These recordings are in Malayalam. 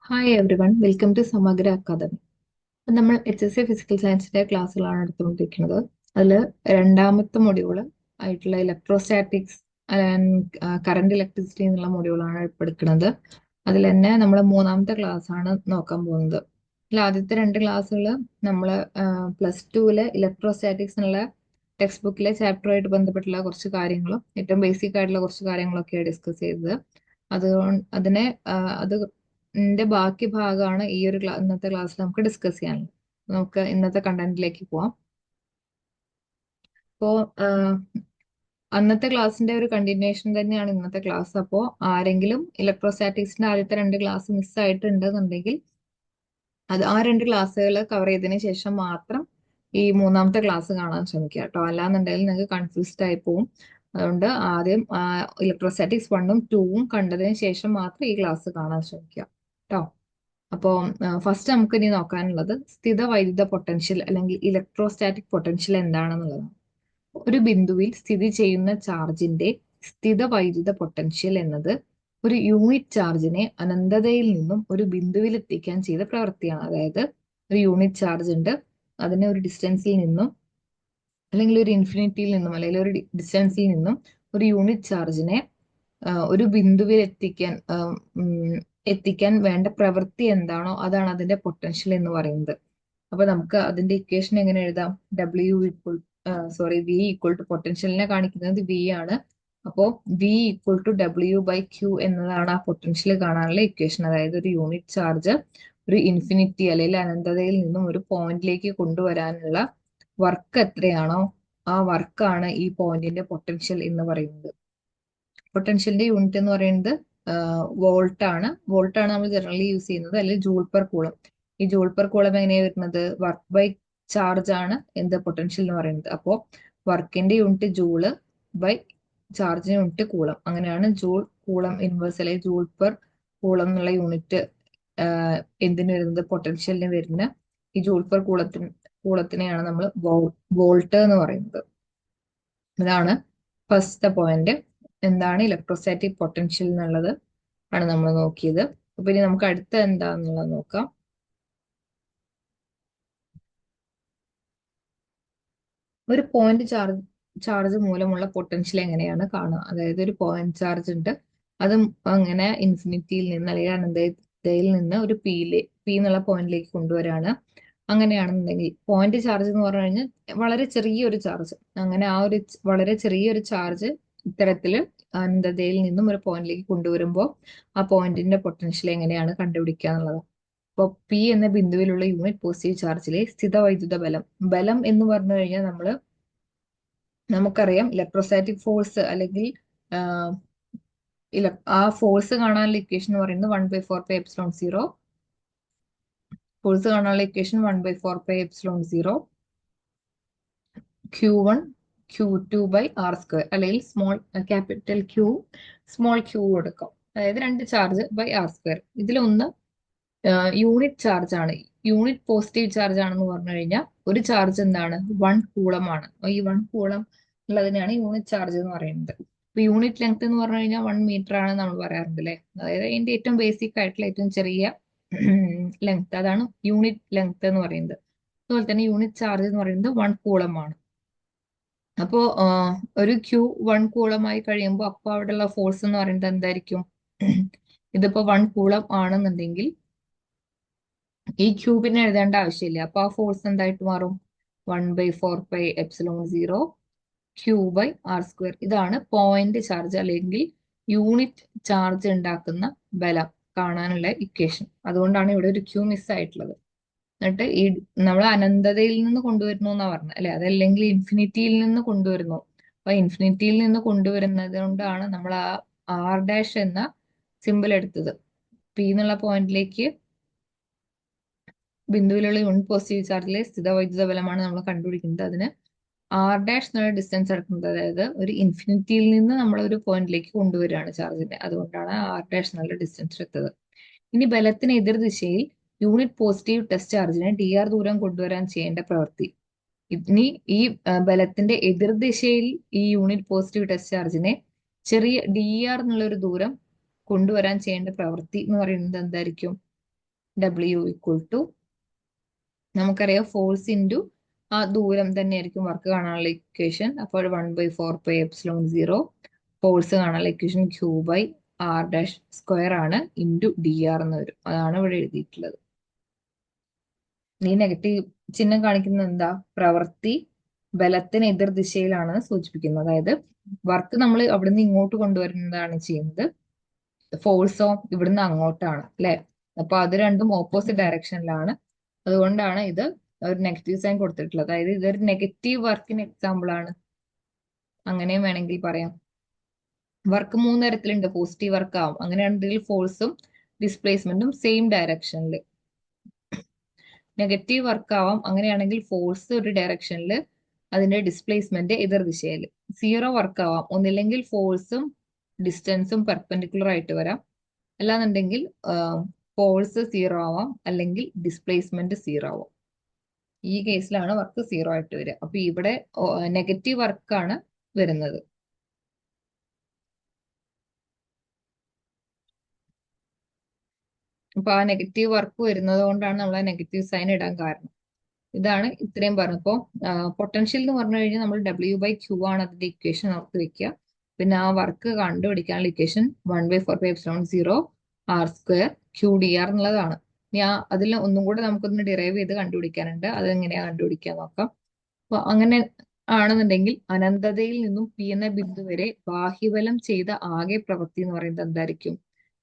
Hi everyone welcome to Samagra academy. നമ്മൾ HSC ഫിസിക്കൽ സയൻസിന്റെ ക്ലാസ്സുകളാണ് എടുത്തുകൊണ്ടിരിക്കുന്നത്. അതിൽ രണ്ടാമത്തെ മൊഡ്യൂള് ആയിട്ടുള്ള ഇലക്ട്രോസ്റ്റാറ്റിക്സ് ആൻഡ് കറണ്ട് ഇലക്ട്രിസിറ്റി എന്നുള്ള മൊഡ്യൂളാണ് ഇപ്പോൾ എടുക്കുന്നത്. അതിൽ തന്നെ നമ്മൾ മൂന്നാമത്തെ ക്ലാസ് ആണ് നോക്കാൻ പോകുന്നത്. അതിൽ ആദ്യത്തെ രണ്ട് ക്ലാസ്സുകൾ നമ്മൾ +2 ഇലക്ട്രോസ്റ്റാറ്റിക്സ് എന്നുള്ള ടെക്സ്റ്റ് ബുക്കിലെ ചാപ്റ്ററുമായിട്ട് ബന്ധപ്പെട്ടുള്ള കുറച്ച് കാര്യങ്ങളും ഏറ്റവും ബേസിക് ആയിട്ടുള്ള കുറച്ച് കാര്യങ്ങളൊക്കെയാണ് ഡിസ്കസ് ചെയ്തത്. അതുകൊണ്ട് അത് ന്റെ ബാക്കി ഭാഗമാണ് ഈ ഒരു ഇന്നത്തെ ക്ലാസ്സിൽ നമുക്ക് ഡിസ്കസ് ചെയ്യാനുള്ളത്. നമുക്ക് ഇന്നത്തെ കണ്ടന്റിലേക്ക് പോവാം. അപ്പോ അന്നത്തെ ക്ലാസ്സിന്റെ ഒരു കണ്ടിന്യൂഷൻ തന്നെയാണ് ഇന്നത്തെ ക്ലാസ്. അപ്പോൾ ആരെങ്കിലും ഇലക്ട്രോസ്റ്റാറ്റിക്സിന്റെ ആദ്യത്തെ രണ്ട് ക്ലാസ് മിസ്സായിട്ടുണ്ടെന്നുണ്ടെങ്കിൽ അത് ആ രണ്ട് ക്ലാസ്സുകൾ കവർ ചെയ്തതിന് ശേഷം മാത്രം ഈ മൂന്നാമത്തെ ക്ലാസ് കാണാൻ ശ്രമിക്കുക കേട്ടോ. അല്ലാന്നുണ്ടെങ്കിൽ നിങ്ങൾക്ക് കൺഫ്യൂസ്ഡ് ആയി പോവും. അതുകൊണ്ട് ആദ്യം ഇലക്ട്രോസ്റ്റാറ്റിക്സ് 1ഉം 2ഉം കണ്ടതിന് ശേഷം മാത്രം ഈ ക്ലാസ് കാണാൻ ശ്രമിക്കുക കേട്ടോ. അപ്പോൾ ഫസ്റ്റ് നമുക്ക് ഇനി നോക്കാനുള്ളത് സ്ഥിത വൈദ്യുത പൊട്ടൻഷ്യൽ അല്ലെങ്കിൽ ഇലക്ട്രോസ്റ്റാറ്റിക് പൊട്ടൻഷ്യൽ എന്താണെന്നുള്ളതാണ്. ഒരു ബിന്ദുവിൽ സ്ഥിതി ചെയ്യുന്ന ചാർജിന്റെ സ്ഥിത വൈദ്യുത പൊട്ടൻഷ്യൽ എന്നത് ഒരു യൂണിറ്റ് ചാർജിനെ അനന്തതയിൽ നിന്നും ഒരു ബിന്ദുവിൽ എത്തിക്കാൻ ചെയ്ത പ്രവൃത്തിയാണ്. അതായത് ഒരു യൂണിറ്റ് ചാർജ് ഉണ്ട്, അതിനെ ഒരു ഡിസ്റ്റൻസിൽ നിന്നും അല്ലെങ്കിൽ ഒരു ഇൻഫിനിറ്റിയിൽ നിന്നും അല്ലെങ്കിൽ ഒരു ഡിസ്റ്റൻസിൽ നിന്നും ഒരു യൂണിറ്റ് ചാർജിനെ ഒരു ബിന്ദുവിൽ എത്തിക്കാൻ വേണ്ട പ്രവൃത്തി എന്താണോ അതാണ് അതിന്റെ പൊട്ടൻഷ്യൽ എന്ന് പറയുന്നത്. അപ്പൊ നമുക്ക് അതിന്റെ ഇക്വേഷൻ എങ്ങനെ എഴുതാം? വി ഈക്വൽ ടു പൊട്ടൻഷ്യലിനെ കാണിക്കുന്നത് വി ആണ്. അപ്പോ വി ഈക്വൽ ടു W/Q എന്നതാണ് ആ പൊട്ടൻഷ്യൽ കാണാനുള്ള ഇക്വേഷൻ. അതായത് ഒരു യൂണിറ്റ് ചാർജ് ഒരു ഇൻഫിനിറ്റി അല്ലെങ്കിൽ അനന്തതയിൽ നിന്നും ഒരു പോയിന്റിലേക്ക് കൊണ്ടുവരാനുള്ള വർക്ക് എത്രയാണോ ആ വർക്കാണ് ഈ പോയിന്റിന്റെ പൊട്ടൻഷ്യൽ എന്ന് പറയുന്നത്. പൊട്ടൻഷ്യലിന്റെ യൂണിറ്റ് എന്ന് പറയുന്നത് വോൾട്ട് ആണ്. വോൾട്ട് ആണ് നമ്മൾ ജനറലി യൂസ് ചെയ്യുന്നത്, അല്ലെങ്കിൽ ജൂൾ പെർ കൂളം. ഈ ജൂൾ പെർ കൂളം എങ്ങനെയാണ് വരുന്നത്? വർക്ക് ബൈ ചാർജ് ആണ് എന്ത് പൊട്ടൻഷ്യൽ എന്ന് പറയുന്നത്. അപ്പോൾ വർക്കിന്റെ യൂണിറ്റ് ജൂള് ബൈ ചാർജിന്റെ യൂണിറ്റ് കൂളം. അങ്ങനെയാണ് ജൂൾ കൂളം ഇൻവേഴ്സ് അല്ലെങ്കിൽ ജൂൾ പെർ കൂളം എന്നുള്ള യൂണിറ്റ് എന്തിനു വരുന്നത്? പൊട്ടൻഷ്യലിന് വരുന്ന ഈ ജൂൾ പെർ കൂളത്തിനെയാണ് നമ്മൾ വോൾട്ട് എന്ന് പറയുന്നത്. ഇതാണ് ഫസ്റ്റ് പോയിന്റ്. എന്താണ് ഇലക്ട്രോസ്റ്റാറ്റിക് പൊട്ടൻഷ്യൽ എന്നുള്ളത് ആണ് നമ്മൾ നോക്കിയത്. അപ്പൊ ഇനി നമുക്ക് അടുത്ത എന്താന്നുള്ളത് നോക്കാം. ഒരു പോയിന്റ് ചാർജ് മൂലമുള്ള പൊട്ടൻഷ്യൽ എങ്ങനെയാണ് കാണുക? അതായത് ഒരു പോയിന്റ് ചാർജ് ഉണ്ട്, അത് അങ്ങനെ ഇൻഫിനിറ്റിയിൽ നിന്ന് അല്ലെങ്കിൽ അനന്തതയിൽ നിന്ന് ഒരു പി എന്നുള്ള പോയിന്റിലേക്ക് കൊണ്ടുവരാണ്. അങ്ങനെയാണെന്നുണ്ടെങ്കിൽ പോയിന്റ് ചാർജ് എന്ന് പറഞ്ഞു കഴിഞ്ഞാൽ വളരെ ചെറിയൊരു ചാർജ്. അങ്ങനെ ആ ഒരു വളരെ ചെറിയൊരു ചാർജ് ഇത്തരത്തില് അനന്തതയിൽ നിന്നും ഒരു പോയിന്റിലേക്ക് കൊണ്ടുവരുമ്പോൾ ആ പോയിന്റിന്റെ പൊട്ടൻഷ്യൽ എങ്ങനെയാണ് കണ്ടുപിടിക്കുക എന്നുള്ളത്. അപ്പോൾ പി എന്ന ബിന്ദുവിലുള്ള യൂണിറ്റ് പോസിറ്റീവ് ചാർജിലെ സ്ഥിത വൈദ്യുത ബലം എന്ന് പറഞ്ഞു കഴിഞ്ഞാൽ നമുക്കറിയാം ഇലക്ട്രോസ്റ്റാറ്റിക് ഫോഴ്സ് അല്ലെങ്കിൽ ആ ഫോഴ്സ് കാണാനുള്ള ഇക്വേഷൻ എന്ന് പറയുന്നത് 1/4πε0. ഫോഴ്സ് കാണാനുള്ള ഇക്വേഷൻ 1/4πε0 Q1 Q2/r², അല്ലെങ്കിൽ ക്യാപിറ്റൽ Q സ്മോൾ Q കൊടുക്കാം. അതായത് രണ്ട് ചാർജ് ബൈ r². ഇതിലൊന്ന് യൂണിറ്റ് ചാർജ് ആണ്, യൂണിറ്റ് പോസിറ്റീവ് ചാർജ് ആണെന്ന് പറഞ്ഞു കഴിഞ്ഞാൽ ഒരു ചാർജ് എന്താണ്? 1 കൂളം ആണ്. ഈ 1 കൂളം ഉള്ളതിനാണ് യൂണിറ്റ് ചാർജ് എന്ന് പറയുന്നത്. ഇപ്പൊ യൂണിറ്റ് ലെങ്ത് എന്ന് പറഞ്ഞു കഴിഞ്ഞാൽ 1 മീറ്റർ ആണ് നമ്മൾ പറയാറുണ്ട് അല്ലെ. അതായത് അതിന്റെ ഏറ്റവും ബേസിക് ആയിട്ടുള്ള ഏറ്റവും ചെറിയ ലെങ്ത്, അതാണ് യൂണിറ്റ് ലെങ്ത് എന്ന് പറയുന്നത്. അതുപോലെ തന്നെ യൂണിറ്റ് ചാർജ് എന്ന് പറയുന്നത് 1 കൂളം ആണ്. അപ്പോ ഒരു Q 1 കൂളമായി കഴിയുമ്പോൾ അപ്പൊ അവിടെയുള്ള ഫോഴ്സ് എന്ന് പറയുന്നത് എന്തായിരിക്കും? ഇതിപ്പോ 1 കൂളം ആണെന്നുണ്ടെങ്കിൽ ഈ ക്യൂബിനെ എഴുതേണ്ട ആവശ്യമില്ല. അപ്പൊ ആ ഫോഴ്സ് എന്തായിട്ട് മാറും? 1/4πε0 Q/r². ഇതാണ് പോയിന്റ് ചാർജ് അല്ലെങ്കിൽ യൂണിറ്റ് ചാർജ് ഉണ്ടാക്കുന്ന ബലം കാണാനുള്ള ഇക്വേഷൻ. അതുകൊണ്ടാണ് ഇവിടെ ഒരു ക്യൂ മിസ് ആയിട്ടുള്ളത്. എന്നിട്ട് ഈ നമ്മൾ അനന്തതയിൽ നിന്ന് കൊണ്ടുവരുന്നു എന്നാ പറഞ്ഞത് അല്ലെ, അതല്ലെങ്കിൽ ഇൻഫിനിറ്റിയിൽ നിന്ന് കൊണ്ടുവരുന്നു. അപ്പൊ ഇൻഫിനിറ്റിയിൽ നിന്ന് കൊണ്ടുവരുന്നത് കൊണ്ടാണ് നമ്മൾ ആ R' എന്ന സിമ്പിൾ എടുത്തത്. പി എന്നുള്ള പോയിന്റിലേക്ക് ബിന്ദുവിലുള്ള യൂണിറ്റ് പോസിറ്റീവ് ചാർജിലെ സ്ഥിത വൈദ്യുത ബലമാണ് നമ്മൾ കണ്ടുപിടിക്കുന്നത്. അതിന് R' എന്നുള്ള ഡിസ്റ്റൻസ് എടുക്കുന്നത്. അതായത് ഒരു ഇൻഫിനിറ്റിയിൽ നിന്ന് നമ്മൾ ഒരു പോയിന്റിലേക്ക് കൊണ്ടുവരികയാണ് ചാർജിനെ. അതുകൊണ്ടാണ് R' എന്നുള്ള ഡിസ്റ്റൻസ് എടുത്തത്. ഇനി ബലത്തിന് എതിർദിശയിൽ യൂണിറ്റ് പോസിറ്റീവ് ടെസ്റ്റ് ചാർജിനെ dr ദൂരം കൊണ്ടുവരാൻ ചെയ്യേണ്ട പ്രവൃത്തി. ഇനി ഈ ബലത്തിന്റെ എതിർദിശയിൽ ഈ യൂണിറ്റ് പോസിറ്റീവ് ടെസ്റ്റ് ചാർജിനെ ചെറിയ dr എന്നുള്ള ഒരു ദൂരം കൊണ്ടുവരാൻ ചെയ്യേണ്ട പ്രവൃത്തി എന്ന് പറയുന്നത് എന്തായിരിക്കും? ഡബ്ല്യു ഈക്വൽ ടു നമുക്കറിയാം ഫോഴ്സ് ഇൻറ്റു ആ ദൂരം തന്നെയായിരിക്കും വർക്ക് കാണാനുള്ള ഇക്വേഷൻ. അപ്പോൾ 1/4πε0 ഫോഴ്സ് കാണാനുള്ള ഇക്വേഷൻ Q/r' ആണ് ഇൻറ്റു dr എന്ന് വരും. അതാണ് ഇവിടെ എഴുതിയിട്ടുള്ളത്. ഈ നെഗറ്റീവ് ചിഹ്നം കാണിക്കുന്നത് എന്താ? പ്രവൃത്തി ബലത്തിന് എതിർ ദിശയിലാണ് സൂചിപ്പിക്കുന്നത്. അതായത് വർക്ക് നമ്മൾ അവിടുന്ന് ഇങ്ങോട്ട് കൊണ്ടുവരുന്നതാണ് ചെയ്യുന്നത്, ഫോഴ്സോ ഇവിടുന്ന് അങ്ങോട്ടാണ് അല്ലെ. അപ്പൊ അത് രണ്ടും ഓപ്പോസിറ്റ് ഡയറക്ഷനിലാണ്. അതുകൊണ്ടാണ് ഇത് ഒരു നെഗറ്റീവ് സൈൻ കൊടുത്തിട്ടുള്ളത്. അതായത് ഇതൊരു നെഗറ്റീവ് വർക്കിന് എക്സാമ്പിൾ ആണ്, അങ്ങനെയും വേണമെങ്കിൽ പറയാം. വർക്ക് മൂന്ന് തരത്തിലുണ്ട്. പോസിറ്റീവ് വർക്ക് ആവും, അങ്ങനെയാണെങ്കിൽ ഫോഴ്സും ഡിസ്പ്ലേസ്മെന്റും സെയിം ഡയറക്ഷനിൽ. നെഗറ്റീവ് വർക്ക് ആവാം, അങ്ങനെയാണെങ്കിൽ ഫോഴ്സ് ഒരു ഡയറക്ഷനിൽ, അതിന്റെ ഡിസ്പ്ലേസ്മെന്റ് എതിർ ദിശയിൽ. സീറോ വർക്ക് ആവാം, ഒന്നില്ലെങ്കിൽ ഫോഴ്സും ഡിസ്റ്റൻസും പെർപെൻഡിക്കുലർ ആയിട്ട് വരാം, അല്ലാന്നുണ്ടെങ്കിൽ ഫോഴ്സ് സീറോ ആവാം, അല്ലെങ്കിൽ ഡിസ്പ്ലേസ്മെന്റ് സീറോ ആവാം. ഈ കേസിലാണ് വർക്ക് സീറോ ആയിട്ട് വരിക. അപ്പൊ ഇവിടെ നെഗറ്റീവ് വർക്കാണ് വരുന്നത്. അപ്പൊ ആ നെഗറ്റീവ് വർക്ക് വരുന്നത് കൊണ്ടാണ് നമ്മൾ ആ നെഗറ്റീവ് സൈൻ ഇടാൻ കാരണം. ഇതാണ് ഇത്രയും പറഞ്ഞപ്പോ പൊട്ടൻഷ്യൽ എന്ന് പറഞ്ഞു കഴിഞ്ഞാൽ നമ്മൾ W/Q ആണ് അതിന്റെ ഇക്വേഷൻ ഓർത്ത് വെക്കുക. പിന്നെ ആ വർക്ക് കണ്ടുപിടിക്കാനുള്ള ഇക്വേഷൻ 1/4πε0 r² QdR എന്നുള്ളതാണ്. ഇനി അതിൽ ഒന്നും കൂടെ നമുക്കൊന്ന് ഡിറൈവ് ചെയ്ത് കണ്ടുപിടിക്കാനുണ്ട്. അതെങ്ങനെയാ കണ്ടുപിടിക്കാൻ നോക്കാം. അപ്പൊ അങ്ങനെ ആണെന്നുണ്ടെങ്കിൽ അനന്തതയിൽ നിന്നും പി എന്ന ബിന്ദു വരെ ബാഹ്യബലം ചെയ്ത ആകെ പ്രവൃത്തി എന്ന് പറയുന്നത് എന്തായിരിക്കും?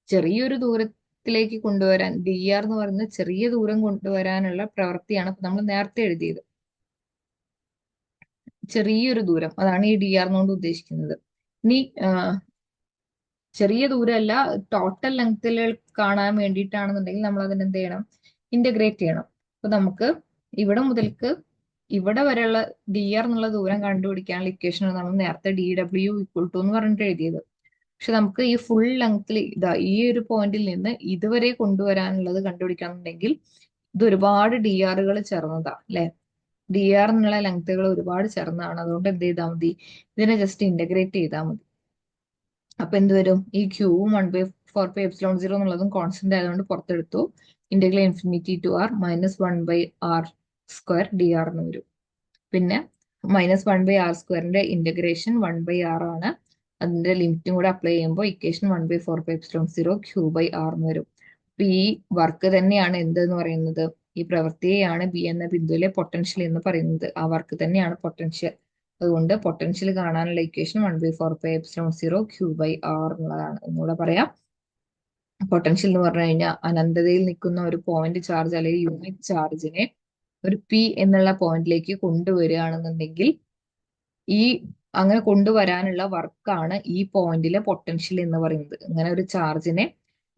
ചെറിയൊരു ദൂരത്തിലേക്ക് കൊണ്ടുവരാൻ, dr എന്ന് പറയുന്ന ചെറിയ ദൂരം കൊണ്ടുവരാനുള്ള പ്രവൃത്തിയാണ് ഇപ്പൊ നമ്മൾ നേരത്തെ എഴുതിയത്. ചെറിയൊരു ദൂരം, അതാണ് ഈ dr എന്നുകൊണ്ട് ഉദ്ദേശിക്കുന്നത്. ഇനി ചെറിയ ദൂരമല്ല, ടോട്ടൽ ലെങ്ത്തിൽ കാണാൻ വേണ്ടിയിട്ടാണെന്നുണ്ടെങ്കിൽ നമ്മൾ അതിന് എന്ത് ചെയ്യണം? ഇന്റഗ്രേറ്റ് ചെയ്യണം. അപ്പൊ നമുക്ക് ഇവിടെ മുതൽക്ക് ഇവിടെ വരെയുള്ള dr എന്നുള്ള ദൂരം കണ്ടുപിടിക്കാനുള്ള ഇക്വേഷനാണ് നമ്മൾ നേരത്തെ dw ഈക്വൽ ടു എന്ന് പറഞ്ഞിട്ട് എഴുതിയത്. പക്ഷെ നമുക്ക് ഈ ഫുൾ ലെങ്ത്തിൽ ഇതാ ഈ ഒരു പോയിന്റിൽ നിന്ന് ഇതുവരെ കൊണ്ടുവരാനുള്ളത് കണ്ടുപിടിക്കണമെന്നുണ്ടെങ്കിൽ ഇത് ഒരുപാട് dr ചേർന്നതാ അല്ലെ. dr എന്നുള്ള ലെങ്ത്തുകൾ ഒരുപാട് ചേർന്നതാണ്. അതുകൊണ്ട് എന്ത് ചെയ്താൽ മതി? ഇതിനെ ജസ്റ്റ് ഇന്റഗ്രേറ്റ് ചെയ്താൽ മതി. അപ്പൊ എന്ത് വരും? ഈ ക്യൂവും 1/4πε0 എന്നുള്ളതും കോൺസ്റ്റന്റ് ആയതുകൊണ്ട് പുറത്തെടുത്തു. Integral infinity to r -1/r² dr എന്ന് വരും. പിന്നെ -1/r² ഇന്റഗ്രേഷൻ 1/r ആണ്. അതിന്റെ ലിമിറ്റും കൂടെ അപ്ലൈ ചെയ്യുമ്പോൾ ഇക്വേഷൻ 1/4πε0 Q/r എന്ന് വരും. അപ്പൊ ഈ വർക്ക് തന്നെയാണ് എന്തെന്ന് പറയുന്നത്? ഈ പ്രവൃത്തിയെയാണ് ബി എന്ന ബിന്ദുവിലെ പൊട്ടൻഷ്യൽ എന്ന് പറയുന്നത്. ആ വർക്ക് തന്നെയാണ് പൊട്ടൻഷ്യൽ. അതുകൊണ്ട് പൊട്ടൻഷ്യൽ കാണാനുള്ള ഇക്വേഷൻ 1/4πε0 Q/r എന്നുള്ളതാണ്. ഒന്നുകൂടെ പറയാം. പൊട്ടൻഷ്യൽ എന്ന് പറഞ്ഞു കഴിഞ്ഞാൽ അനന്തതയിൽ നിൽക്കുന്ന ഒരു പോയിന്റ് ചാർജ് അല്ലെങ്കിൽ യൂണിറ്റ് ചാർജിനെ ഒരു പി എന്നുള്ള പോയിന്റിലേക്ക് കൊണ്ടുവരികയാണെന്നുണ്ടെങ്കിൽ ഈ അങ്ങനെ കൊണ്ടുവരാനുള്ള വർക്കാണ് ഈ പോയിന്റിലെ പൊട്ടൻഷ്യൽ എന്ന് പറയുന്നത്. ഇങ്ങനെ ഒരു ചാർജിനെ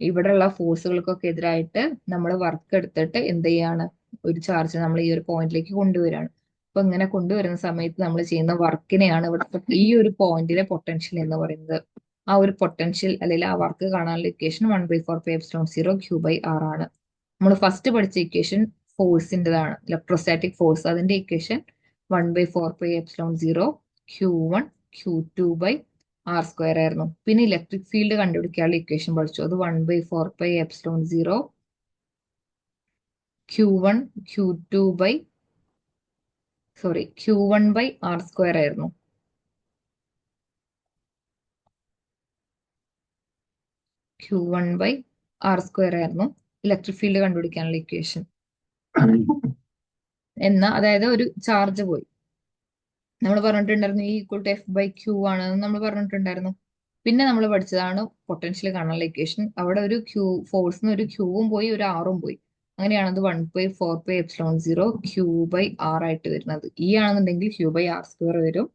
ഇവിടെയുള്ള ഫോഴ്സുകൾക്കൊക്കെ എതിരായിട്ട് നമ്മൾ വർക്ക് എടുത്തിട്ട് എന്ത് ചെയ്യാണ്? ഒരു ചാർജ് നമ്മൾ ഈ ഒരു പോയിന്റിലേക്ക് കൊണ്ടുവരികയാണ്. അപ്പൊ ഇങ്ങനെ കൊണ്ടുവരുന്ന സമയത്ത് നമ്മൾ ചെയ്യുന്ന വർക്കിനെയാണ് ഇവിടെ ഈ ഒരു പോയിന്റിലെ പൊട്ടൻഷ്യൽ എന്ന് പറയുന്നത്. ആ ഒരു പൊട്ടൻഷ്യൽ അല്ലെങ്കിൽ ആ വർക്ക് കാണാനുള്ള ഇക്വേഷൻ 1/4πε0 Q/r ആണ്. നമ്മൾ ഫസ്റ്റ് പഠിച്ച ഇക്വേഷൻ ഫോഴ്സിൻ്റെതാണ്, ഇലക്ട്രോസ്റ്റാറ്റിക് ഫോഴ്സ്. അതിന്റെ ഇക്വേഷൻ 1/4πε0 Q1 Q2/r² ആയിരുന്നു. പിന്നെ ഇലക്ട്രിക് ഫീൽഡ് കണ്ടുപിടിക്കാനുള്ള ഇക്വേഷൻ പഠിച്ചു. അത് 1/4πε0 Q1 Q1/r² ആയിരുന്നു. Q1/r² ആയിരുന്നു ഇലക്ട്രിക് ഫീൽഡ് കണ്ടുപിടിക്കാനുള്ള ഇക്വേഷൻ. അതായത് ഒരു ചാർജ് പോയി, നമ്മൾ പറഞ്ഞിട്ടുണ്ടായിരുന്നു ഈ ഈക്വൽ ടു F/Q ആണെന്ന് നമ്മൾ പറഞ്ഞിട്ടുണ്ടായിരുന്നു. പിന്നെ നമ്മൾ പഠിച്ചതാണ് പൊട്ടൻഷ്യൽ കാണാനുള്ള ഇക്വേഷൻ. അവിടെ ഒരു ഫോഴ്സിന് ഒരു ക്യൂവും പോയി, ഒരു ആറും പോയി. അങ്ങനെയാണ് അത് 1/4πε0 Q/r ആയിട്ട് വരുന്നത്. ഈ ആണെന്നുണ്ടെങ്കിൽ Q/r² വരും.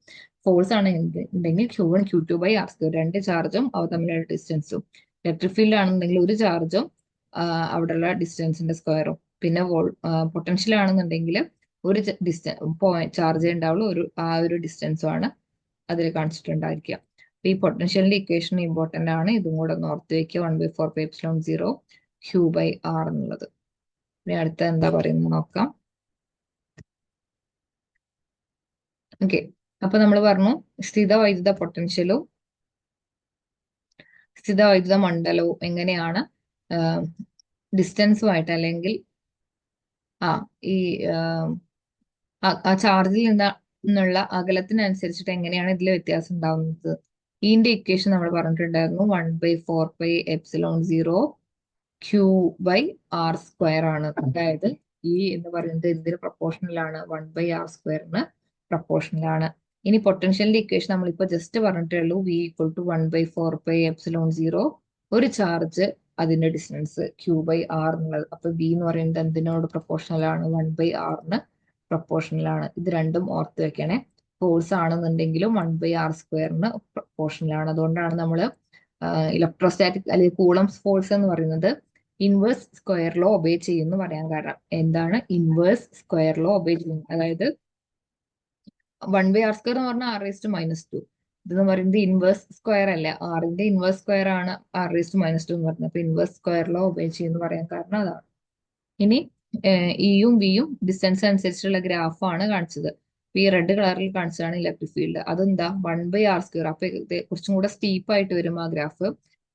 ഫോഴ്സ് ആണെന്നുണ്ടെങ്കിൽ Q1 Q2/r², രണ്ട് ചാർജും അവ തമ്മിലുള്ള ഡിസ്റ്റൻസും. ഇലക്ട്രിക് ഫീൽഡ് ആണെന്നുണ്ടെങ്കിൽ ഒരു ചാർജും അവിടെയുള്ള ഡിസ്റ്റൻസിന്റെ സ്ക്വയറും. പിന്നെ പൊട്ടൻഷ്യൽ ആണെന്നുണ്ടെങ്കിൽ ഒരു ചാർജ് ഉണ്ടാവുള്ളൂ, ആ ഒരു ഡിസ്റ്റൻസും ആണ് അതിൽ കാണിച്ചിട്ടുണ്ടായിരിക്കുക. അപ്പൊ ഈ പൊട്ടൻഷ്യലിന്റെ ഇക്വേഷൻ ഇമ്പോർട്ടന്റ് ആണ്. ഇതും കൂടെ ഒന്ന് ഓർത്ത് വെക്കുക, 1/4πε0 Q/r എന്നുള്ളത്. ഇനി അടുത്ത എന്താ പറയുന്നത് നോക്കാം. ഓക്കെ, അപ്പൊ നമ്മൾ പറഞ്ഞു സ്ഥിത വൈദ്യുത പൊട്ടൻഷ്യലും സ്ഥിത വൈദ്യുത മണ്ഡലവും എങ്ങനെയാണ് ഡിസ്റ്റൻസുമായിട്ട് അല്ലെങ്കിൽ ആ ഈ ആ ചാർജിൽ നിന്നുള്ള അകലത്തിനനുസരിച്ചിട്ട് എങ്ങനെയാണ് ഇതിൽ വ്യത്യാസം ഉണ്ടാവുന്നത്. ഇതിന്റെ ഇക്വേഷൻ നമ്മൾ പറഞ്ഞിട്ടുണ്ടായിരുന്നു 1/4πε0 Q/r² ആണ്. അതായത് ഇ എന്ന് പറയുന്നത് എന്തിന് പ്രൊപ്പോർഷണൽ ആണ്? 1/r²ന് പ്രൊപ്പോർഷണൽ ആണ്. ഇനി പൊട്ടൻഷ്യലിന്റെ ഇക്വേഷൻ നമ്മളിപ്പോ ജസ്റ്റ് പറഞ്ഞിട്ടേ ഉള്ളൂ. V = 1/4πε0 ഒരു ചാർജ് അതിന്റെ ഡിസ്റ്റൻസ് Q/r എന്നുള്ളത്. അപ്പൊ V എന്ന് പറയുന്നത് എന്തിനോട് പ്രൊപ്പോർഷണൽ ആണ്? 1/rന് പ്രൊപ്പോർഷണൽ ആണ്. ഇത് രണ്ടും ഓർത്ത് വെക്കണേ. ഫോഴ്സ് ആണെന്നുണ്ടെങ്കിലും 1/r²ന് പ്രൊപ്പോർഷണൽ ആണ്. അതുകൊണ്ടാണ് നമ്മൾ ഇലക്ട്രോസ്റ്റാറ്റിക് അല്ലെങ്കിൽ കൂളംസ് ഫോഴ്സ് എന്ന് പറയുന്നത് ഇൻവേഴ്സ് സ്ക്വയർ ലോ ഒബേ ചെയ്യുന്നു പറയാൻ കാരണം. എന്താണ് ഇൻവേഴ്സ് സ്ക്വയർ ലോ ഒബേ ചെയ്യുന്നത്? അതായത് 1/r² എന്ന് പറഞ്ഞാൽ r⁻². ഇതെന്ന് പറയുന്നത് ഇൻവേഴ്സ് സ്ക്വയർ അല്ല, ആറിന്റെ ഇൻവേഴ്സ് സ്ക്വയർ ആണ് r⁻² എന്ന് പറയുന്നത്. അപ്പൊ ഇൻവേഴ്സ് സ്ക്വയർ ലോ ഒബേ ചെയ്യുന്നു പറയാൻ കാരണം അതാണ്. ഇനി ഇയും വിയും ഡിസ്റ്റൻസ് അനുസരിച്ചുള്ള ഗ്രാഫാണ് കാണിച്ചത്. ഈ റെഡ് കളറിൽ കാണിച്ചതാണ് ഇലക്ട്രിക് ഫീൽഡ്. അതെന്താ 1/r². അപ്പൊ ഇത് കുറച്ചും കൂടെ സ്റ്റീപ്പ് ആയിട്ട് വരും ആ ഗ്രാഫ്.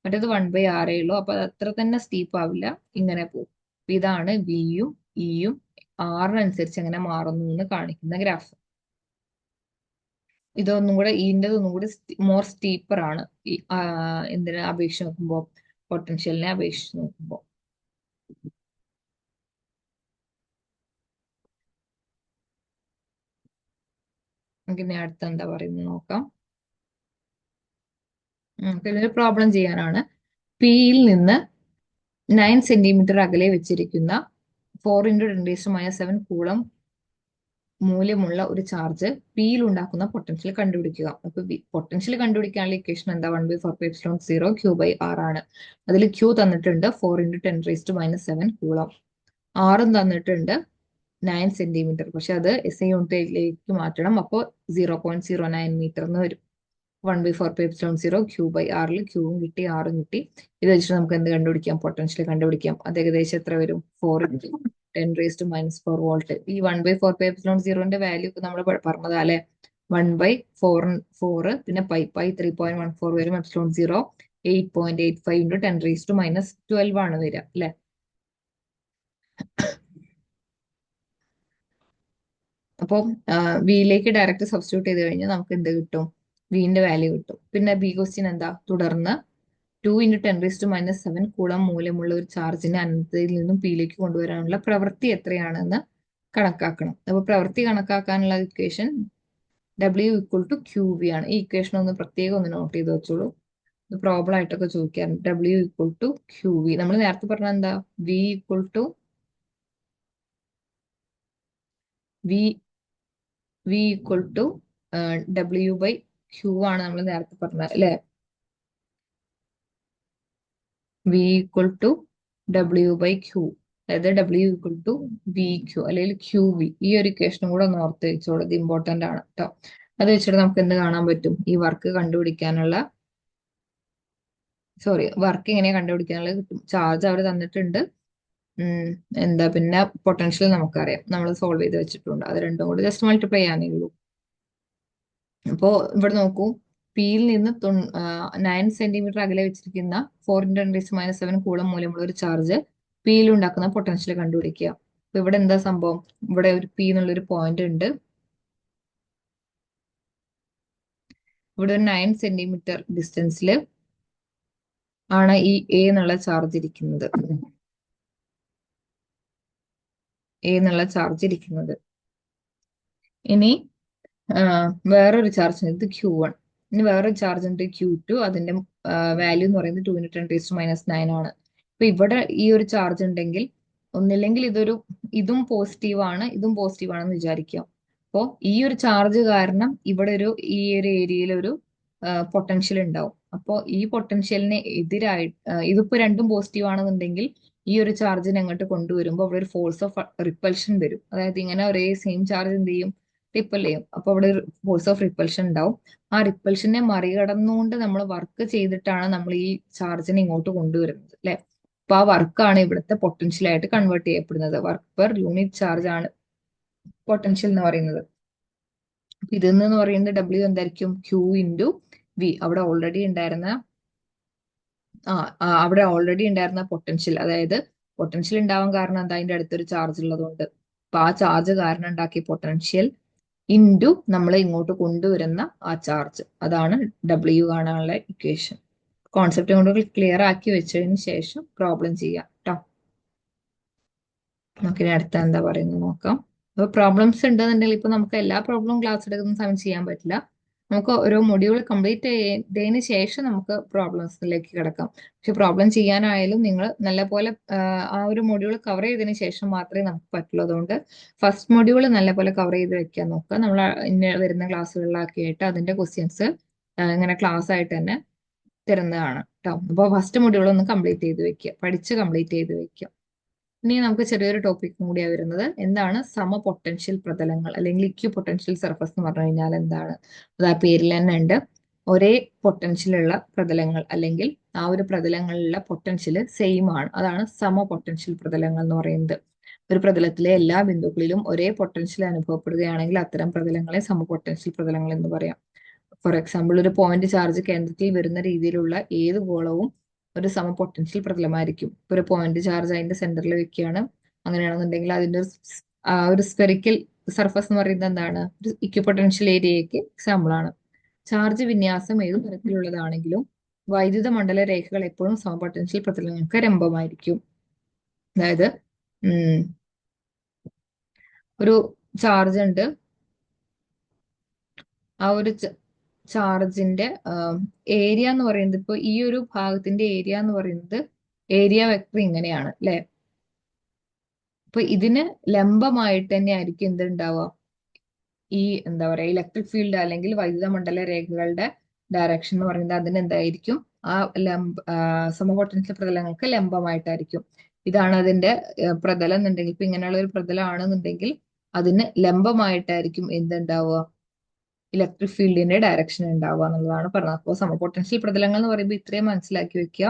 മറ്റേത് 1/r ഉള്ളൂ. അപ്പൊ അത് അത്ര തന്നെ സ്റ്റീപ്പ് ആവില്ല, ഇങ്ങനെ പോകും. അപ്പൊ ഇതാണ് വിയും ഇയും ആറിനനുസരിച്ച് എങ്ങനെ മാറുന്നു എന്ന് കാണിക്കുന്ന ഗ്രാഫ്. ഇതൊന്നും കൂടെ ഇതിൻ്റെ ഒന്നും കൂടി മോർ സ്റ്റീപ്പർ ആണ് ഈ എന്തിനെ അപേക്ഷിച്ച് നോക്കുമ്പോൾ, പൊട്ടൻഷ്യലിനെ അപേക്ഷിച്ച് നോക്കുമ്പോൾ. നമുക്കിനി അടുത്ത എന്താ പറയുന്നത് നോക്കാം. ഇതിനൊരു പ്രോബ്ലം ചെയ്യാനാണ്. പിയിൽ നിന്ന് 9 സെന്റിമീറ്റർ അകലെ വെച്ചിരിക്കുന്ന 4 × 10⁻⁷ കൂളം മൂല്യമുള്ള ഒരു ചാർജ് പിയിൽ ഉണ്ടാക്കുന്ന പൊട്ടൻഷ്യൽ കണ്ടുപിടിക്കുക. അപ്പൊ പൊട്ടൻഷ്യൽ കണ്ടുപിടിക്കാനുള്ള ഇക്വേഷൻ എന്താ? 1/4πε0 Q/r ആണ്. അതിൽ Q തന്നിട്ടുണ്ട് 4 × 10⁻⁷ കൂളം. ആറും തന്നിട്ടുണ്ട് 9 സെന്റിമീറ്റർ. പക്ഷെ അത് SI യൂണിറ്റിലേക്ക് മാറ്റണം. അപ്പോൾ 0.09 മീറ്റർ എന്ന് വരും. 1/4πε0 Q/r ക്യൂവും കിട്ടി, ആറും കിട്ടി. ഇത് വെച്ചിട്ട് നമുക്ക് എന്ത് കണ്ടുപിടിക്കാം? പൊട്ടൻഷ്യൽ കണ്ടുപിടിക്കാം. അത് ഏകദേശം എത്ര വരും? 4 × 10⁻⁴ വോൾട്ട്. ഈ 1/4πε0ന്റെ വാല്യൂ ഒക്കെ നമ്മൾ പറഞ്ഞതാ അല്ലെ. 1/4 പിന്നെ പൈ 3.14 വരും. ε0 8.85 × 10⁻12 ആണ് വരിക അല്ലെ. അപ്പോൾ വിയിലേക്ക് ഡയറക്റ്റ് സബ്സ്റ്റിറ്റ്യൂട്ട് ചെയ്ത് കഴിഞ്ഞാൽ നമുക്ക് എന്ത് കിട്ടും? വിന്റെ വാല്യൂ കിട്ടും. പിന്നെ ബി ക്വസ്റ്റ്യൻ എന്താ? തുടർന്ന് 2 × 10⁻⁷ കൂളം മൂല്യമുള്ള ഒരു ചാർജിനെ അനന്തതയിൽ നിന്നും പിയിലേക്ക് കൊണ്ടുവരാനുള്ള പ്രവൃത്തി എത്രയാണെന്ന് കണക്കാക്കണം. അപ്പൊ പ്രവൃത്തി കണക്കാക്കാനുള്ള ഇക്വേഷൻ W = QV ആണ്. ഈ ഇക്വേഷൻ ഒന്ന് പ്രത്യേകം ഒന്ന് നോട്ട് ചെയ്ത് വെച്ചോളൂ. ഇത് പ്രോബ്ലം ആയിട്ടൊക്കെ ചോദിക്കാറുണ്ട്. W = QV. നമ്മൾ നേരത്തെ പറഞ്ഞ എന്താ? V = W/Q ആണ് നമ്മൾ നേരത്തെ പറഞ്ഞത് അല്ലെ. V = W/Q. അതായത് W = VQ അല്ലെങ്കിൽ QV. ഈ ഒരു ഇക്വേഷനും കൂടെ ഒന്ന് ഓർത്ത് വെച്ചോളൂ. ഇത് ഇമ്പോർട്ടന്റ് ആണ് കേട്ടോ. അത് വെച്ചിട്ട് നമുക്ക് എന്ത് കാണാൻ പറ്റും? ഈ വർക്ക് കണ്ടുപിടിക്കാനുള്ള വർക്ക് എങ്ങനെയാ കണ്ടുപിടിക്കാനുള്ള കിട്ടും. ചാർജ് അവിടെ തന്നിട്ടുണ്ട്. എന്താ പിന്നെ പൊട്ടൻഷ്യൽ നമുക്കറിയാം, നമ്മൾ സോൾവ് ചെയ്ത് വെച്ചിട്ടുണ്ട്. അത് രണ്ടും കൂടി ജസ്റ്റ് മൾട്ടിപ്ലൈ ചെയ്യാനേ ഉള്ളൂ. അപ്പോ ഇവിടെ നോക്കൂ, പിയിൽ നിന്ന് 9 സെന്റിമീറ്റർ അകലെ വെച്ചിരിക്കുന്ന 4 × 10⁻⁷ കൂളം മൂലമുള്ള ഒരു ചാർജ് പിയിൽ ഉണ്ടാക്കുന്ന പൊട്ടൻഷ്യൽ കണ്ടുപിടിക്കുക. അപ്പൊ ഇവിടെ എന്താ സംഭവം? ഇവിടെ ഒരു പി എന്നുള്ളൊരു പോയിന്റ് ഉണ്ട്. ഇവിടെ ഒരു 9 സെന്റിമീറ്റർ ഡിസ്റ്റൻസിൽ ആണ് ഈ എ എന്നുള്ള ചാർജ് ഇരിക്കുന്നത്. ഇനി വേറൊരു ചാർജ് ഇത് Q1. ഇനി വേറൊരു ചാർജ് ഉണ്ട് Q2. അതിന്റെ വാല്യൂ എന്ന് പറയുന്നത് 2 × 10⁻⁹ ആണ്. അപ്പൊ ഇവിടെ ഈ ഒരു ചാർജ് ഉണ്ടെങ്കിൽ ഒന്നില്ലെങ്കിൽ ഇതും പോസിറ്റീവ് ആണ്, ഇതും പോസിറ്റീവ് ആണെന്ന് വിചാരിക്കാം. അപ്പോൾ ഈ ഒരു ചാർജ് കാരണം ഇവിടെ ഈ ഒരു ഏരിയയിൽ ഒരു പൊട്ടൻഷ്യൽ ഉണ്ടാവും. അപ്പോൾ ഈ പൊട്ടൻഷ്യലിന് എതിരായിട്ട് ഇതിപ്പോ രണ്ടും പോസിറ്റീവ് ആണെന്നുണ്ടെങ്കിൽ ഈ ഒരു ചാർജിനെ അങ്ങോട്ട് കൊണ്ടുവരുമ്പോൾ അവിടെ ഒരു ഫോഴ്സ് ഓഫ് റിപ്പൽഷൻ വരും. അതായത് ഇങ്ങനെ ഒരേ സെയിം ചാർജ് എന്ത് ചെയ്യും? റിപ്പൽ ചെയ്യും. അപ്പൊ അവിടെ ഒരു ഫോഴ്സ് ഓഫ് റിപ്പൽഷൻ ഉണ്ടാവും. ആ റിപ്പൽഷനെ മറികടന്നുകൊണ്ട് നമ്മൾ വർക്ക് ചെയ്തിട്ടാണ് നമ്മൾ ഈ ചാർജിനെ ഇങ്ങോട്ട് കൊണ്ടുവരുന്നത് അല്ലെ. അപ്പൊ ആ വർക്കാണ് ഇവിടുത്തെ പൊട്ടൻഷ്യൽ ആയിട്ട് കൺവേർട്ട് ചെയ്യപ്പെടുന്നത്. വർക്ക് പെർ യൂണിറ്റ് ചാർജ് ആണ് പൊട്ടൻഷ്യൽ എന്ന് പറയുന്നത്. ഇതെന്ന് പറയുന്നത് W എന്തായിരിക്കും? Q × V. അവിടെ ഓൾറെഡി ഉണ്ടായിരുന്ന പൊട്ടൻഷ്യൽ, അതായത് പൊട്ടൻഷ്യൽ ഉണ്ടാവാൻ കാരണം എന്താ, അതിന്റെ അടുത്തൊരു ചാർജ് ഉള്ളതുകൊണ്ട്. അപ്പൊ ആ ചാർജ് കാരണം ഉണ്ടാക്കിയ പൊട്ടൻഷ്യൽ ഇൻറ്റു നമ്മൾ ഇങ്ങോട്ട് കൊണ്ടുവരുന്ന ആ ചാർജ്, അതാണ് ഡബ്ല്യു കാണാനുള്ള ഇക്വേഷൻ. കോൺസെപ്റ്റ് കൊണ്ട് ക്ലിയർ ആക്കി വെച്ചതിന് ശേഷം പ്രോബ്ലം ചെയ്യാം കേട്ടോ. നമുക്കിനി അടുത്ത എന്താ പറയുന്നത് നോക്കാം. അപ്പൊ പ്രോബ്ലംസ് ഉണ്ടെന്നുണ്ടെങ്കിൽ ഇപ്പൊ നമുക്ക് എല്ലാ പ്രോബ്ലവും ക്ലാസ് എടുക്കുന്ന സമയം ചെയ്യാൻ പറ്റില്ല. നമുക്ക് ഓരോ മൊഡ്യൂൾ കംപ്ലീറ്റ് ചെയ്തതിന് ശേഷം നമുക്ക് പ്രോബ്ലംസിലേക്ക് കിടക്കാം. പക്ഷെ പ്രോബ്ലം ചെയ്യാനായാലും നിങ്ങൾ നല്ലപോലെ ആ ഒരു മൊഡ്യൂൾ കവർ ചെയ്തതിന് ശേഷം മാത്രമേ നമുക്ക് പറ്റുള്ളൂ. അതുകൊണ്ട് ഫസ്റ്റ് മൊഡ്യൂൾ നല്ലപോലെ കവർ ചെയ്ത് വെക്കാൻ നോക്കുക. നമ്മൾ ഇന്ന് വരുന്ന ക്ലാസ്സുകളിലൊക്കെ ആയിട്ട് അതിന്റെ ക്വസ്റ്റ്യൻസ് ഇങ്ങനെ ക്ലാസ് ആയിട്ട് തന്നെ തരുന്നതാണ് കേട്ടോ. അപ്പോൾ ഫസ്റ്റ് മൊഡ്യൂൾ ഒന്ന് കംപ്ലീറ്റ് ചെയ്ത് വെക്കുക, പഠിച്ച് കംപ്ലീറ്റ് ചെയ്ത് വെക്കുക. ഇനി നമുക്ക് ചെറിയൊരു ടോപ്പിക് കൂടിയാണ് വരുന്നത്. എന്താണ് സമ പൊട്ടൻഷ്യൽ പ്രതലങ്ങൾ അല്ലെങ്കിൽ ഇക്യു പൊട്ടൻഷ്യൽ സർഫസ് എന്ന് പറഞ്ഞു കഴിഞ്ഞാൽ എന്താണ്? അത് ആ പേരിൽ തന്നെ ഉണ്ട്. ഒരേ പൊട്ടൻഷ്യലുള്ള പ്രതലങ്ങൾ അല്ലെങ്കിൽ ആ ഒരു പ്രതലങ്ങളിലുള്ള പൊട്ടൻഷ്യൽ സെയിം ആണ്. അതാണ് സമ പൊട്ടൻഷ്യൽ പ്രതലങ്ങൾ എന്ന് പറയുന്നത്. ഒരു പ്രതലത്തിലെ എല്ലാ ബിന്ദുക്കളിലും ഒരേ പൊട്ടൻഷ്യൽ അനുഭവപ്പെടുകയാണെങ്കിൽ അത്തരം പ്രതലങ്ങളെ സമ പൊട്ടൻഷ്യൽ പ്രതലങ്ങൾ എന്ന് പറയാം. ഫോർ എക്സാമ്പിൾ, ഒരു പോയിന്റ് ചാർജ് കേന്ദ്രത്തിൽ വരുന്ന രീതിയിലുള്ള ഏത് ഗോളവും ഒരു സമ പൊട്ടൻഷ്യൽ പ്രതലമായിരിക്കും. ഇപ്പൊ ഒരു പോയിന്റ് ചാർജ് അതിന്റെ സെന്ററിൽ വെക്കുകയാണ്, അങ്ങനെയാണെന്നുണ്ടെങ്കിൽ അതിന്റെ ഒരു സ്പെറിക്കൽ സർഫസ് എന്ന് പറയുന്നത് എന്താണ്? ഒരു ഇക്വിപൊട്ടൻഷ്യൽ ഏരിയയ്ക്ക് എക്സാമ്പിൾ ആണ്. ചാർജ് വിന്യാസം ഏത് തരത്തിലുള്ളതാണെങ്കിലും വൈദ്യുത മണ്ഡല രേഖകൾ എപ്പോഴും സമ പൊട്ടൻഷ്യൽ പ്രതലങ്ങൾക്ക് ലംബമായിരിക്കും. അതായത് ഒരു ചാർജ് ഉണ്ട്, ആ ഒരു ചാർജിന്റെ ഏരിയ എന്ന് പറയുന്നത്, ഇപ്പൊ ഈ ഒരു ഭാഗത്തിന്റെ ഏരിയ എന്ന് പറയുന്നത് ഏരിയ വെക്ടർ ഇങ്ങനെയാണ് അല്ലെ. അപ്പൊ ഇതിന് ലംബമായിട്ട് തന്നെ ആയിരിക്കും എന്തുണ്ടാവുക, ഈ എന്താ പറയാ ഇലക്ട്രിക് ഫീൽഡ് അല്ലെങ്കിൽ വൈദ്യുത മണ്ഡല രേഖകളുടെ ഡയറക്ഷൻ എന്ന് പറയുന്നത് അതിന് എന്തായിരിക്കും, ആ സമപൊട്ടൻഷ്യൽ പ്രതലങ്ങൾക്ക് ലംബമായിട്ടായിരിക്കും. ഇതാണ് അതിന്റെ പ്രതലം എന്നുണ്ടെങ്കിൽ, ഇപ്പൊ ഇങ്ങനെയുള്ള ഒരു പ്രതലം ആണെന്നുണ്ടെങ്കിൽ അതിന് ലംബമായിട്ടായിരിക്കും എന്തുണ്ടാവുക, ഇലക്ട്രിക് ഫീൽഡിന്റെ ഡയറക്ഷൻ ഉണ്ടാവുക എന്നുള്ളതാണ് പറഞ്ഞത്. അപ്പോൾ സമപൊട്ടൻഷ്യൽ പ്രതലങ്ങൾ എന്ന് പറയുമ്പോൾ ഇത്രയും മനസ്സിലാക്കി വെക്കുക.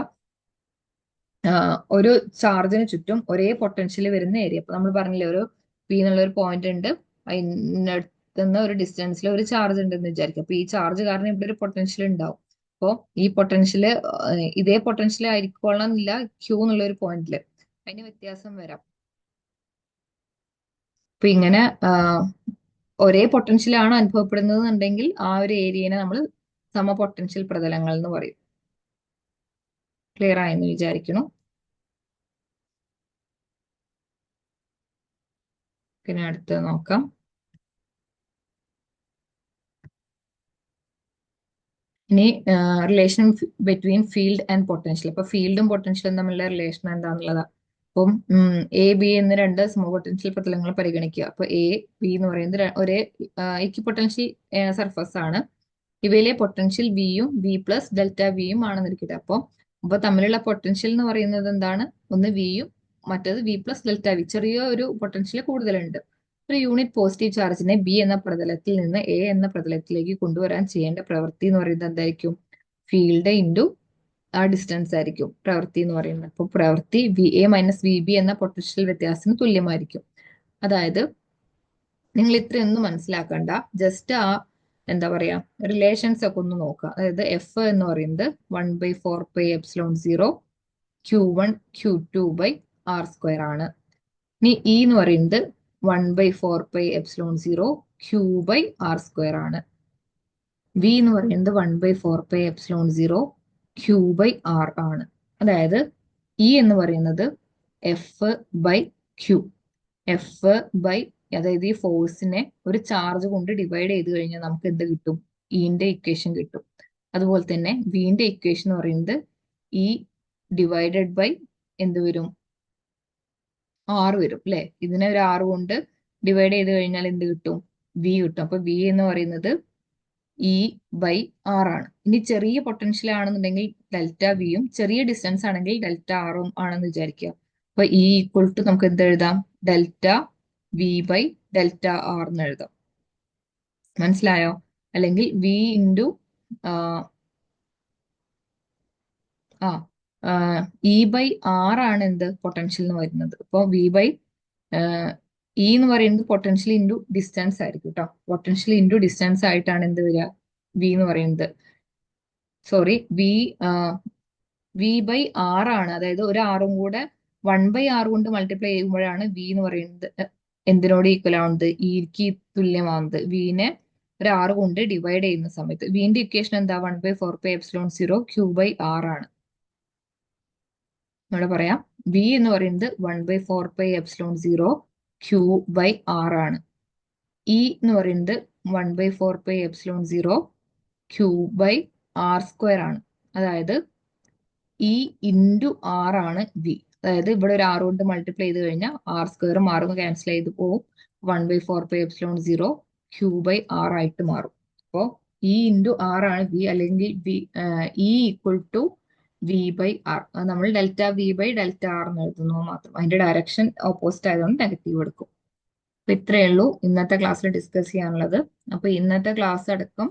ഒരു ചാർജിന് ചുറ്റും ഒരേ പൊട്ടൻഷ്യൽ വരുന്ന ഏരിയ. അപ്പൊ നമ്മൾ പറഞ്ഞില്ലേ, ഒരു പി എന്നുള്ള ഒരു പോയിന്റ് ഉണ്ട്, അതിനടുത്തുനിന്ന് ഒരു ഡിസ്റ്റൻസിൽ ഒരു ചാർജ് ഉണ്ടെന്ന് വിചാരിക്കുക. അപ്പൊ ഈ ചാർജ് കാരണം ഇവിടെ ഒരു പൊട്ടൻഷ്യൽ ഉണ്ടാവും. അപ്പോൾ ഈ പൊട്ടൻഷ്യൽ ഇതേ പൊട്ടൻഷ്യൽ ആയിരിക്കണം എന്നില്ല ക്യൂ എന്നുള്ള ഒരു പോയിന്റിൽ, അതിന് വ്യത്യാസം വരാം. അപ്പൊ ഇങ്ങനെ ഒരേ പൊട്ടൻഷ്യൽ ആണ് അനുഭവപ്പെടുന്നത് എന്നുണ്ടെങ്കിൽ ആ ഒരു ഏരിയനെ നമ്മൾ സമ പൊട്ടൻഷ്യൽ പ്രതലങ്ങൾ എന്ന് പറയും. ക്ലിയർ ആയെന്ന് വിചാരിക്കണം. പിന്നെ അടുത്ത് നോക്കാം. ഇനി relation between field and potential. അപ്പൊ ഫീൽഡും പൊട്ടൻഷ്യലും തമ്മിലുള്ള റിലേഷൻ എന്താണെന്നുള്ളതാ. അപ്പം എ ബി എന്ന രണ്ട് സമ പൊട്ടൻഷ്യൽ പ്രതലങ്ങൾ പരിഗണിക്കുക. അപ്പൊ എ ബി എന്ന് പറയുന്നത് ഒരേ ഇക്വി പൊട്ടൻഷ്യൽ സർഫസ് ആണ്. ഇവയിലെ പൊട്ടൻഷ്യൽ വിയും വി പ്ലസ് ഡെൽറ്റ വിയും ആണെന്നിരിക്കട്ടെ. അപ്പൊ തമ്മിലുള്ള പൊട്ടൻഷ്യൽ എന്ന് പറയുന്നത് എന്താണ്? ഒന്ന് വിയും മറ്റത് വി പ്ലസ് ഡെൽറ്റ വി. ചെറിയ ഒരു പൊട്ടൻഷ്യൽ കൂടുതലുണ്ട്. ഒരു യൂണിറ്റ് പോസിറ്റീവ് ചാർജിനെ ബി എന്ന പ്രതലത്തിൽ നിന്ന് എ എന്ന പ്രതലത്തിലേക്ക് കൊണ്ടുവരാൻ ചെയ്യേണ്ട പ്രവൃത്തി എന്ന് പറയുന്നത് എന്തായിരിക്കും? ഫീൽഡ് ഇൻറ്റു ആ ഡിസ്റ്റൻസ് ആയിരിക്കും പ്രവൃത്തി എന്ന് പറയുന്നത്. അപ്പോൾ പ്രവൃത്തി V A minus V B എന്ന പൊട്ടൻഷ്യൽ വ്യത്യാസത്തിന് തുല്യമായിരിക്കും. അതായത് നിങ്ങൾ ഇത്രയൊന്നും മനസ്സിലാക്കണ്ട, ജസ്റ്റ് ആ എന്താ പറയാ റിലേഷൻസ് ഒക്കെ ഒന്ന് നോക്കുക. അതായത് എഫ് എന്ന് പറയുന്നത് 1/4πε0 Q1 Q2/r² ആണ്. ഇനി ഇ എന്ന് പറയുന്നത് 1/4πε0 Q/r² ആണ്. വി എന്ന് പറയുന്നത് 1/4πε0 Q/r ആണ്. അതായത് ഇ എന്ന് പറയുന്നത് F/Q. എഫ് ബൈ, അതായത് ഈ ഫോഴ്സിനെ ഒരു ചാർജ് കൊണ്ട് ഡിവൈഡ് ചെയ്ത് കഴിഞ്ഞാൽ നമുക്ക് എന്ത് കിട്ടും? ഇന്റെ ഇക്വേഷൻ കിട്ടും. അതുപോലെ തന്നെ വിന്റെ ഇക്വേഷൻ എന്ന് പറയുന്നത് ഇ ഡിവൈഡഡ് ബൈ എന്ത് വരും? ആറ് വരും അല്ലെ. ഇതിനെ ഒരു ആറ് കൊണ്ട് ഡിവൈഡ് ചെയ്ത് കഴിഞ്ഞാൽ എന്ത് കിട്ടും? വി കിട്ടും. അപ്പൊ വി എന്ന് പറയുന്നത് ഇ ബൈ ആർ ആണ്. ഇനി ചെറിയ പൊട്ടൻഷ്യൽ ആണെന്നുണ്ടെങ്കിൽ ഡെൽറ്റ വിയും ചെറിയ ഡിസ്റ്റൻസ് ആണെങ്കിൽ ഡെൽറ്റ ആറും ആണെന്ന് വിചാരിക്കുക. അപ്പൊ ഇ ഈക്വൽ ടു നമുക്ക് എന്ത് എഴുതാം? Delta V by delta R എന്ന് എഴുതാം. മനസ്സിലായോ? അല്ലെങ്കിൽ V into E by R ആണ് എന്ത് പൊട്ടൻഷ്യൽ എന്ന് വരുന്നത്. അപ്പോൾ വി ബൈ ഇ എന്ന് പറയുന്നത് പൊട്ടൻഷ്യൽ ഇൻറ്റു ഡിസ്റ്റൻസ് ആയിരിക്കും കേട്ടോ. പൊട്ടൻഷ്യൽ ഇൻറ്റു ഡിസ്റ്റൻസ് ആയിട്ടാണ് എന്ത് വരിക? വി എന്ന് പറയുന്നത്. സോറി, വി ബൈ ആർ ആണ്. അതായത് ഒരു ആറും കൂടെ 1/r കൊണ്ട് മൾട്ടിപ്ലൈ ചെയ്യുമ്പോഴാണ് വി എന്ന് പറയുന്നത് എന്തിനോട് ഈക്വൽ ആവുന്നത്, ഇക്ക് തുല്യമാവുന്നത്. വിനെ ഒരു ആറ് കൊണ്ട് ഡിവൈഡ് ചെയ്യുന്ന സമയത്ത് വിന്റെ ഇക്വേഷൻ എന്താ, 1/4πε0 q/r ആണ്. ഇവിടെ പറയാം, വി എന്ന് പറയുന്നത് 1/4πε0 q/r ആണ്. ഇ എന്ന് പറയുന്നത് 1/4πε0 q/r² ആണ്. അതായത് ഇ ഇൻറ്റു ആർ ആണ് വി. അതായത് ഇവിടെ ഒരു ആറ് കൊണ്ട് മൾട്ടിപ്ലൈ ചെയ്ത് കഴിഞ്ഞാൽ r² മാറും, ക്യാൻസൽ ചെയ്ത് പോകും. 1/4πε0 q/r ആയിട്ട് മാറും. അപ്പോൾ ഇ ഇൻറ്റു ആർ ആണ് വി, അല്ലെങ്കിൽ ഇ ഈക്വൽ ടു v/r. അത് നമ്മൾ ഡെൽറ്റ v/ഡെൽറ്റ r എന്ന് എഴുതുന്നു മാത്രം. അതിന്റെ ഡയറക്ഷൻ ഓപ്പോസിറ്റ് ആയതുകൊണ്ട് നെഗറ്റീവ് എടുക്കും. അപ്പൊ ഇത്രയേ ഉള്ളൂ ഇന്നത്തെ ക്ലാസ്സിൽ ഡിസ്കസ് ചെയ്യാനുള്ളത്. അപ്പൊ ഇന്നത്തെ ക്ലാസ് അടക്കം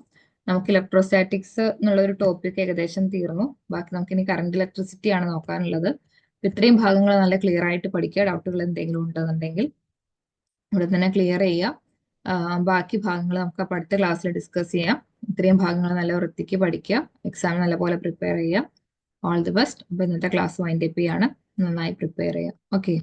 നമുക്ക് ഇലക്ട്രോസ്റ്റാറ്റിക്സ് എന്നുള്ള ഒരു ടോപ്പിക് ഏകദേശം തീർന്നു. ബാക്കി നമുക്ക് ഇനി കറണ്ട് ഇലക്ട്രിസിറ്റി ആണ് നോക്കാനുള്ളത്. അപ്പൊ ഇത്രയും ഭാഗങ്ങൾ നല്ല ക്ലിയർ ആയിട്ട് പഠിക്കുക. ഡൗട്ടുകൾ എന്തെങ്കിലും ഉണ്ടെന്നുണ്ടെങ്കിൽ ഇവിടെ തന്നെ ക്ലിയർ ചെയ്യുക. ബാക്കി ഭാഗങ്ങൾ നമുക്ക് അപ്പൊ അടുത്ത ക്ലാസ്സിൽ ഡിസ്കസ് ചെയ്യാം. ഇത്രയും ഭാഗങ്ങൾ നല്ല വൃത്തിക്ക് പഠിക്കുക, എക്സാം നല്ലപോലെ പ്രിപ്പയർ ചെയ്യുക. All the best. അപ്പൊ ഇന്നത്തെ ക്ലാസ് വൈൻഡ് അപ്പ് ചെയ്യാണ്. നന്നായി പ്രിപ്പയർ ചെയ്യുക. ഓക്കെ.